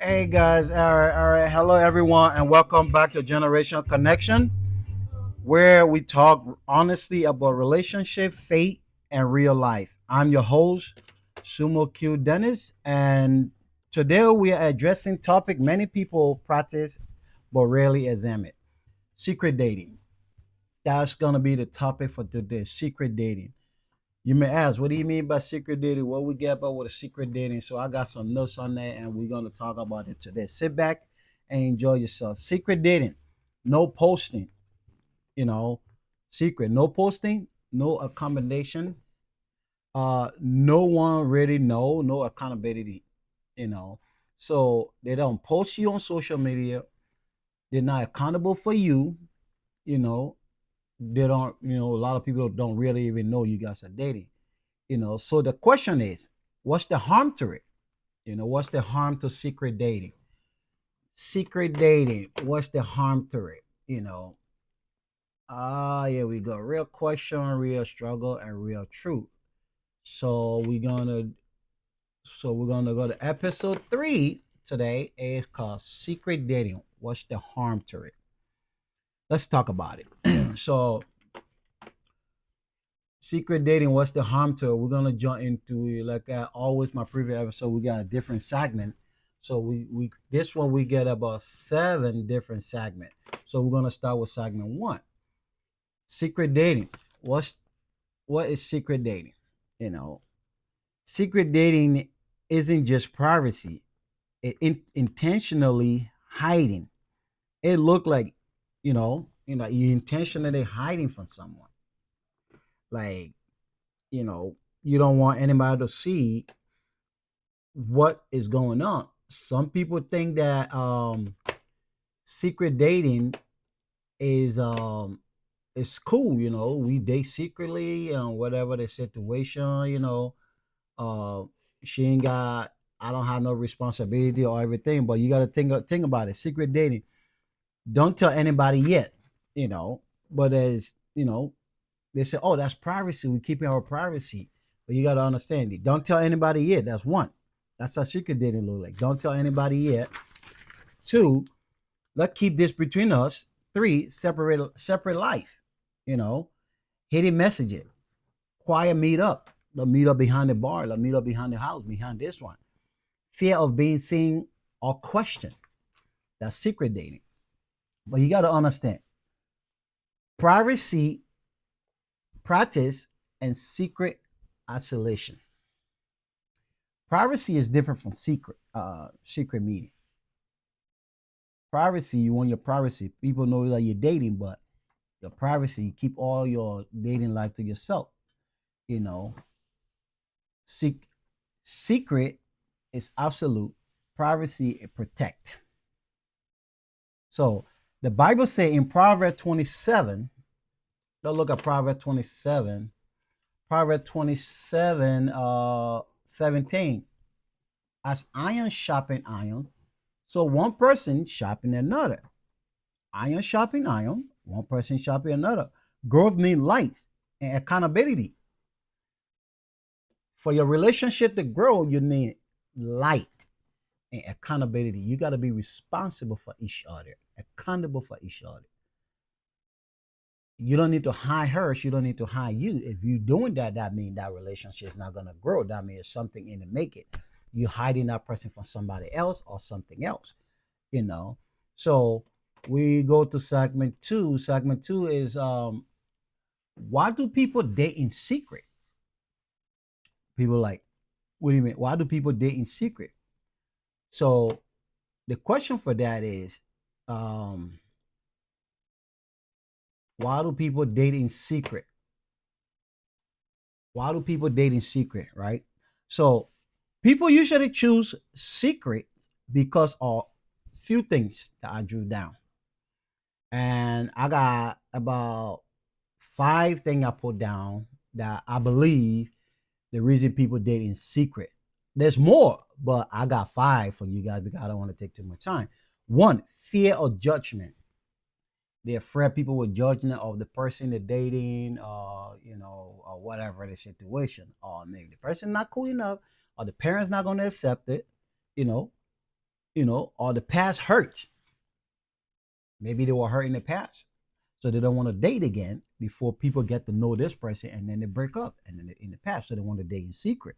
Hey guys, all right. Hello everyone, and welcome back to Generational Connection, where we talk honestly about relationship, fate, and real life. I'm your host, Sumo Q Dennis, and today we are addressing topic many people practice but rarely examine: secret dating. That's gonna be the topic for today: secret dating. You may ask, what do you mean by secret dating? What we get about with a secret dating? So I got some notes on that, and we're gonna talk about it today. Sit back and enjoy yourself. Secret dating, no posting. You know, secret, no posting, no accommodation. No one really know, no accountability. You know, so they don't post you on social media. They're not accountable for you. You know, they don't. A lot of people don't really even know you guys are dating. So the question is, what's the harm to it? What's the harm to secret dating? Secret dating, what's the harm to it? Here we go. Real question, real struggle, and real truth. So we're gonna go to episode 3 today. It's called secret dating, what's the harm to it? Let's talk about it. So secret dating, what's the harm to it? We're gonna jump into, like always my previous episode, we got a different segment. So we this one we get about 7 different segments. So we're gonna start with segment 1. Secret dating. What is secret dating? you know Secret dating isn't just privacy. Intentionally hiding. It look like, you intentionally hiding from someone. Like, you don't want anybody to see what is going on. Some people think that secret dating is cool. We date secretly and whatever the situation. Uh, she ain't got. I don't have no responsibility or everything. But you got to think about it. Secret dating. Don't tell anybody yet. You know. But as they say, oh, that's privacy. We're keeping our privacy. But you got to understand it. Don't tell anybody yet. That's one. That's how secret dating look like. Don't tell anybody yet. Two, let's keep this between us. Three, separate life. You know, hidden messaging, quiet meet up. The meet up behind the bar. The meet up behind the house. Behind this one. Fear of being seen or questioned. That's secret dating. But you got to understand privacy practice and secret isolation. Privacy is different from secret meeting. Privacy, you want your privacy. People know that you're dating, but your privacy, you keep all your dating life to yourself. You know, Sec- secret is absolute. Privacy it protect. So the Bible say in Proverbs 27. Don't look at Proverbs 27. Proverbs 27, 17. As iron sharpen iron, so one person sharpen another. Iron sharpen iron, one person sharpen another. Growth needs light and accountability. For your relationship to grow, you need light and accountability. You got to be responsible for each other, accountable for each other. You don't need to hide her. She don't need to hide you. If you're doing that, that means that relationship is not gonna grow. That means something in the make it. You're hiding that person from somebody else or something else. You know. So we go to segment 2. Segment 2 is why do people date in secret? People like, what do you mean? Why do people date in secret? So the question for that is, um, why do people date in secret? Why do people date in secret, right? So people usually choose secret because of few things that I drew down. And I got about 5 things I put down that I believe the reason people date in secret. There's more, but I got 5 for you guys because I don't want to take too much time. One, fear of judgment. They're afraid people will judge them of the person they're dating, or whatever the situation. Or maybe the person not cool enough, or the parents not going to accept it. You know, or the past hurts. Maybe they were hurt in the past. So they don't want to date again before people get to know this person and then they break up. And then in the past, so they want to date in secret.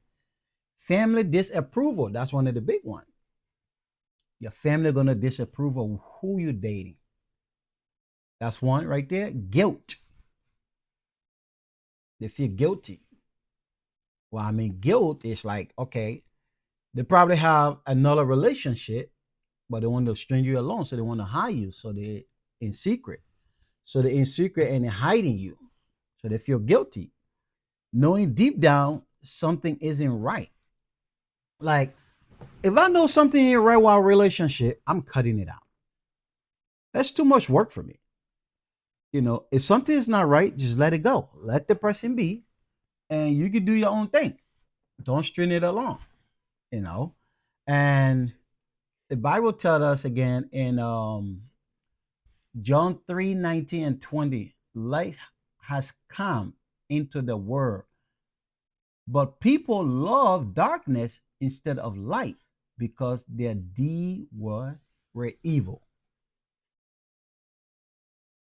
Family disapproval. That's one of the big ones. Your family gonna disapprove of who you're dating. That's one right there. Guilt. They feel guilty. Well, I mean, guilt is like, okay, they probably have another relationship, but they want to string you along, so they want to hide you. So they in secret. So they're in secret and they're hiding you. So they feel guilty, knowing deep down something isn't right. Like, if I know something ain't right while relationship, I'm cutting it out. That's too much work for me. If something is not right, just let it go. Let the person be, and you can do your own thing. Don't string it along. You know, and the Bible tells us again in John 3:19 and 20, light has come into the world, but people love darkness instead of light because their deed were evil.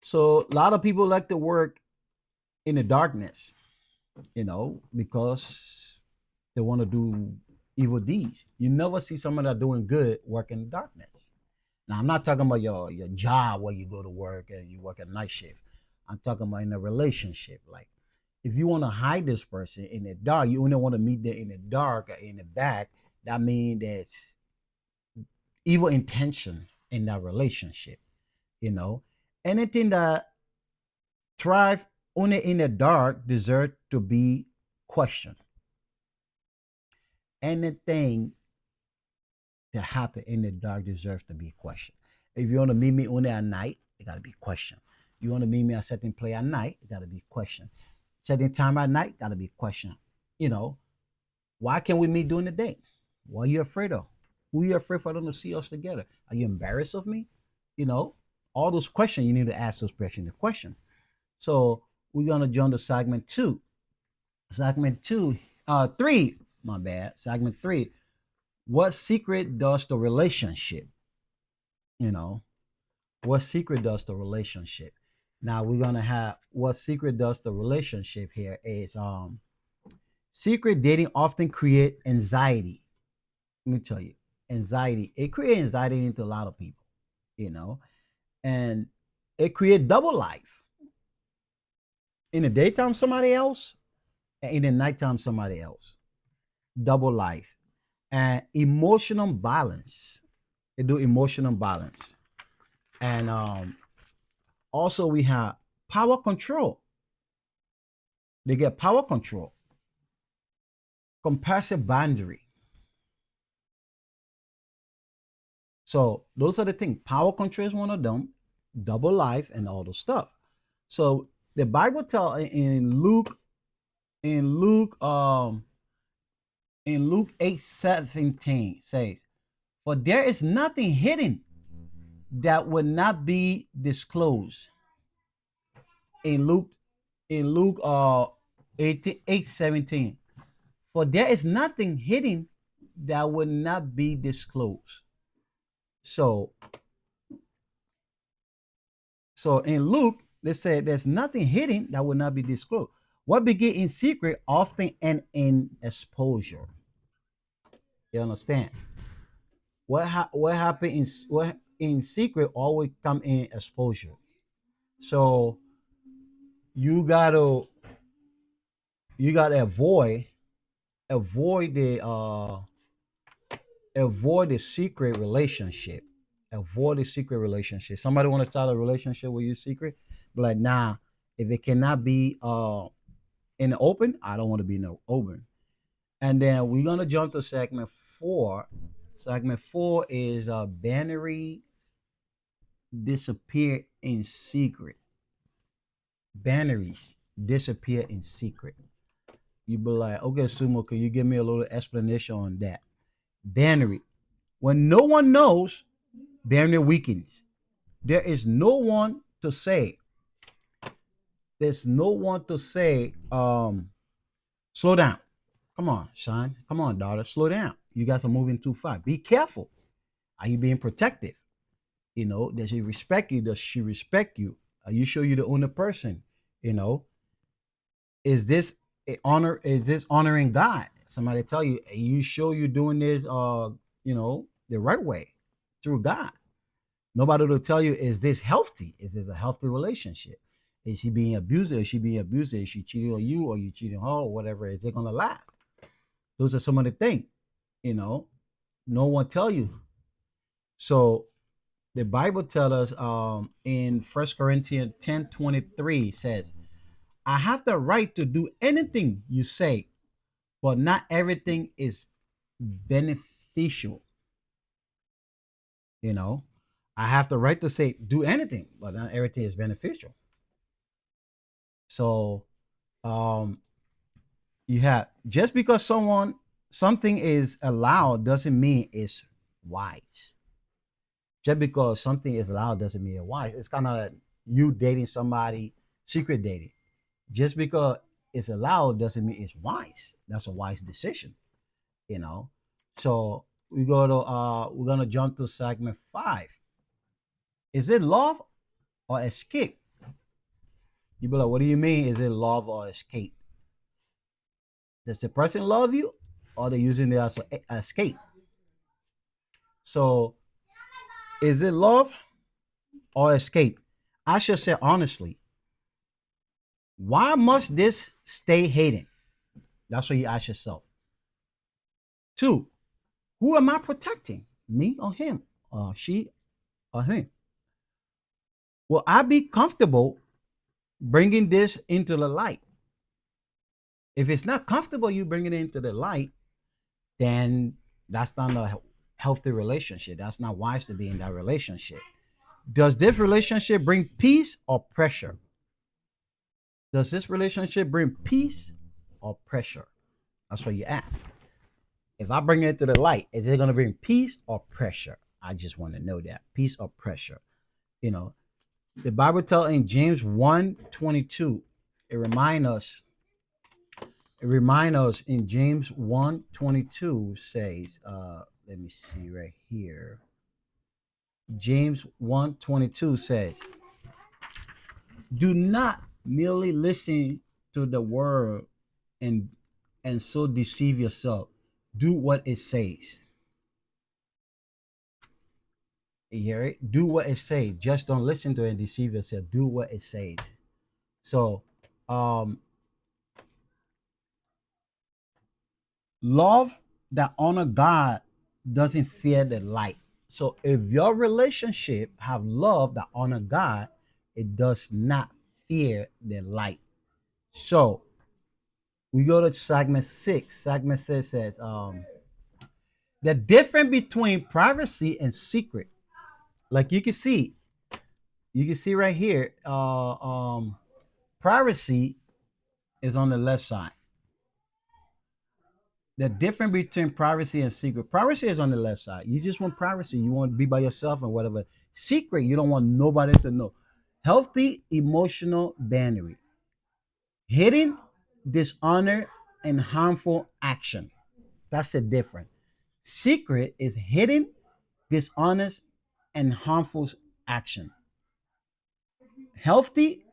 So a lot of people like to work in the darkness, because they want to do evil deeds. You never see someone that doing good work in the darkness. Now I'm not talking about your job where you go to work and you work a night shift. I'm talking about in a relationship. Like, if you want to hide this person in the dark, you only want to meet them in the dark or in the back. That means there's evil intention in that relationship. You know, anything that thrive only in the dark deserve to be questioned. Anything that happen in the dark deserves to be questioned. If you want to meet me only at night, it got to be questioned. You want to meet me at certain play at night, it got to be questioned. Certain time at night, got to be questioned. You know, why can't we meet during the day? What are you afraid of? Who are you afraid for them to see us together? Are you embarrassed of me? You know, all those questions, you need to ask those questions. The question. So we're gonna jump to segment two. Segment two, three. My bad. Segment three. What secret does the relationship? You know, what secret does the relationship? Now we're gonna have what secret does the relationship here is secret dating often create anxiety. Let me tell you, anxiety. It creates anxiety into a lot of people, you know, and it creates double life. In the daytime, somebody else, and in the nighttime, somebody else. Double life and emotional balance. They do emotional balance, and also we have power control. They get power control, compassion boundary. So those are the things. Power control is one of them. Double life and all the stuff. So the Bible tell in Luke in Luke 8:17 says, "For there is nothing hidden that would not be disclosed." In Luke 8:17, "For there is nothing hidden that would not be disclosed." So in Luke, they said there's nothing hidden that will not be disclosed. What begin in secret often end in exposure. You understand? What happened what in secret always come in exposure. So you gotta you gotta avoid the avoid the secret relationship. Avoid the secret relationship. Somebody want to start a relationship with you secret, but like, nah, if it cannot be in the open, I don't want to be in the open. And then we're gonna jump to segment four. Segment four is binary disappear in secret. Binaries disappear in secret. You be like, okay, Sumo, can you give me a little explanation on that? Binary. When no one knows, binary weakens. There is no one to say. There's no one to say, slow down. Come on, son. Come on, daughter. Slow down. You guys are moving too fast. Be careful. Are you being protective? Does he respect you? Does she respect you? Are you sure you're the only person? You know, is this honor? Is this honoring God? Somebody tell you, are you sure you're doing this? The right way through God. Nobody will tell you, is this healthy? Is this a healthy relationship? Is she being abusive? Is she being abusive? Is she cheating on you or you cheating on her or whatever? Is it gonna last? Those are some of the things, you know. No one tell you. So the Bible tells us in First Corinthians 10:23 says, I have the right to do anything you say, but not everything is beneficial. You know, I have the right to say do anything, but not everything is beneficial. So um you have just because something is allowed doesn't mean it's wise. Just because something is allowed doesn't mean it's wise. It's kind of like you dating somebody, secret dating. Just because it's allowed doesn't mean it's wise. That's a wise decision, you know. So we're gonna jump to segment 5. Is it love or escape? You be like, what do you mean? Is it love or escape? Does the person love you, or they using it as an escape? So is it love or escape? I should say honestly, why must this stay hidden? That's what you ask yourself. Two, who am I protecting? Me or him? Or she or him? Will I be comfortable bringing this into the light? If it's not comfortable you bringing it into the light, then that's not a healthy relationship. That's not wise to be in that relationship. Does this relationship bring peace or pressure? Does this relationship bring peace or pressure? That's what you ask. If I bring it to the light, is it going to bring peace or pressure? I just want to know that. Peace or pressure. You know, the Bible tells in James 1:22, it remind us in James 1:22 says, let me see right here. James 1:22 says, do not merely listen to the word and so deceive yourself. Do what it says. You hear it? Do what it says. Just don't listen to it and deceive yourself. Do what it says. So, um, love that honor God doesn't fear the light. So, if your relationship have love that honor God, it does not fear the light. So, we go to segment 6. Segment 6 says, the difference between privacy and secret. Like you can see right here. Privacy is on the left side. The difference between privacy and secret. Privacy is on the left side. You just want privacy. You want to be by yourself and whatever. Secret, you don't want nobody to know. Healthy emotional boundary. Hidden dishonor and harmful action. That's the difference. Secret is hidden, dishonest, and harmful action. Healthy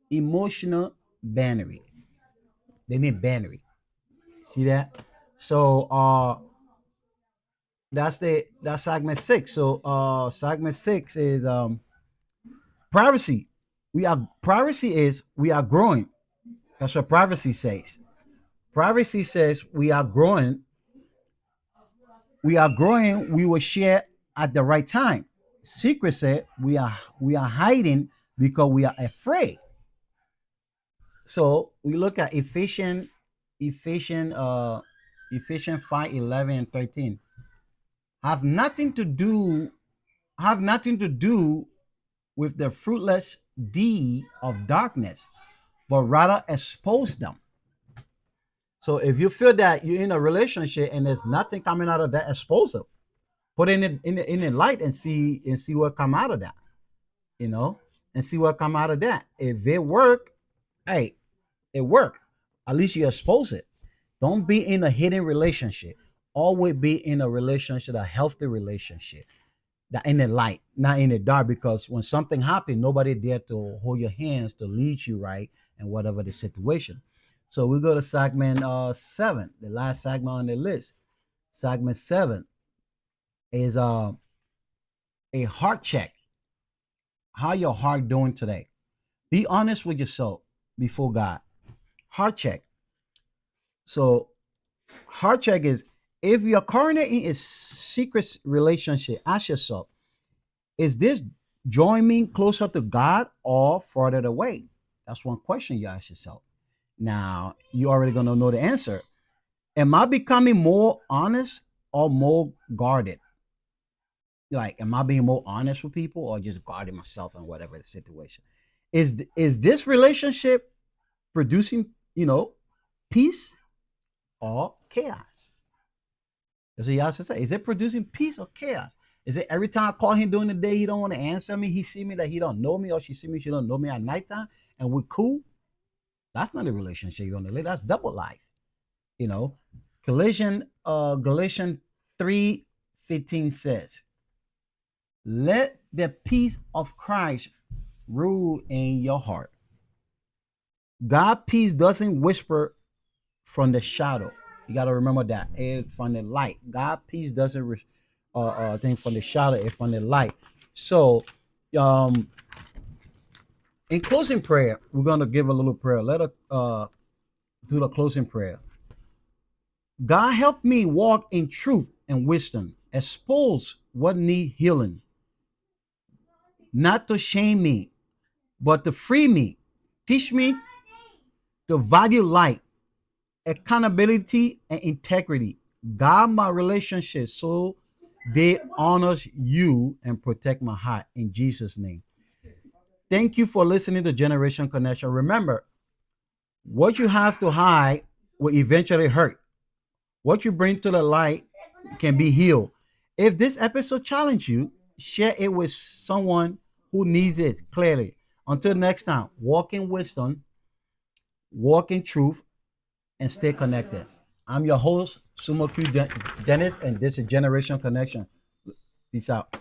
emotional boundary. They mean boundary. See that? So that's segment 6. So segment 6 is privacy. We are growing. That's what privacy says. Privacy says we are growing, we will share at the right time. Secret said we are hiding because we are afraid. So we look at Ephesians Ephesians 5:11 and 13. Have nothing to do have nothing to do with the fruitless deed of darkness, but rather expose them. So if you feel that you're in a relationship and there's nothing coming out of that, expose it. Put it in the light and see what come out of that, you know, and see what come out of that. If it work, hey, it work. At least you expose it. Don't be in a hidden relationship. Always be in a relationship, a healthy relationship. that in the light, not in the dark, because when something happens, nobody there to hold your hands to lead you right and whatever the situation. So we go to segment 7, the last segment on the list. Segment 7 is a heart check. How your heart doing today? Be honest with yourself before God. Heart check. So heart check is, if you're currently in a secret relationship, ask yourself, is this drawing me closer to God or further away? That's one question you ask yourself. Now, you already gonna know the answer. Am I becoming more honest or more guarded? Like, am I being more honest with people or just guarding myself in whatever the situation? Is this relationship producing, peace or chaos? That's what you have to say. Is it producing peace or chaos? Is it every time I call him during the day, he don't want to answer me? He see me that he don't know me, or she see me, she don't know me at nighttime, and we're cool? That's not a relationship you want to live. That's double life. You know, Galatians 3:15 says, "Let the peace of Christ rule in your heart." God peace doesn't whisper from the shadow. You got to remember that. It's from the light. God peace doesn't think from the shadow. It's from the light. So, um, in closing prayer, we're gonna give a little prayer. Let us do the closing prayer. God, help me walk in truth and wisdom. Expose what need healing, not to shame me, but to free me. Teach me to value light, accountability, and integrity. Guide my relationships so they honors you and protect my heart in Jesus' name. Thank you for listening to Generation Connection. Remember, what you have to hide will eventually hurt. What you bring to the light can be healed. If this episode challenged you, share it with someone who needs it clearly. Until next time, walk in wisdom, walk in truth, and stay connected. I'm your host, Sumo Q Dennis, and this is Generation Connection. Peace out.